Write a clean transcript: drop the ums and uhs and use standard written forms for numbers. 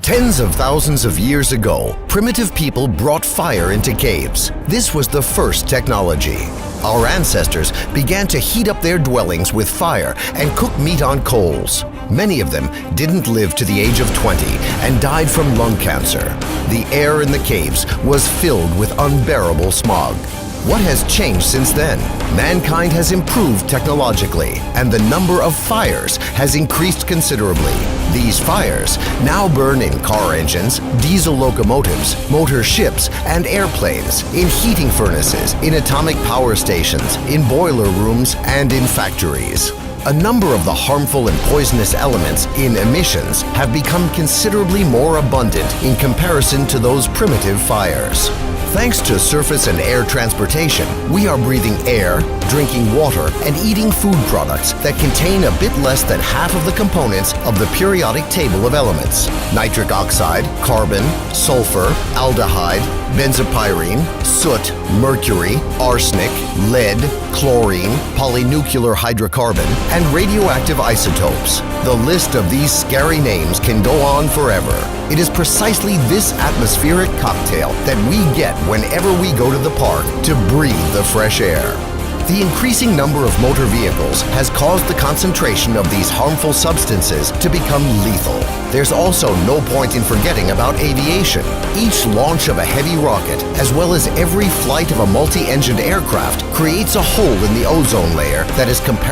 Tens of thousands of years ago, primitive people brought fire into caves. This was the first technology. Our ancestors began to heat up their dwellings with fire and cook meat on coals. Many of them didn't live to the age of 20 and died from lung cancer. The air in the caves was filled with unbearable smog. What has changed since then? Mankind has improved technologically, and the number of fires has increased considerably. These fires now burn in car engines, diesel locomotives, motor ships, and airplanes, in heating furnaces, in atomic power stations, in boiler rooms, and in factories. A number of the harmful and poisonous elements in emissions have become considerably more abundant in comparison to those primitive fires. Thanks to surface and air transportation, we are breathing air, drinking water, and eating food products that contain a bit less than half of the components of the periodic table of elements: nitric oxide, carbon, sulfur, aldehyde, benzopyrene, soot, mercury, arsenic, lead, chlorine, polynuclear hydrocarbon, and radioactive isotopes. The list of these scary names can go on forever. It is precisely this atmospheric cocktail that we get whenever we go to the park to breathe the fresh air. The increasing number of motor vehicles has caused the concentration of these harmful substances to become lethal. There's also no point in forgetting about aviation. Each launch of a heavy rocket, as well as every flight of a multi-engined aircraft, creates a hole in the ozone layer that is comparatively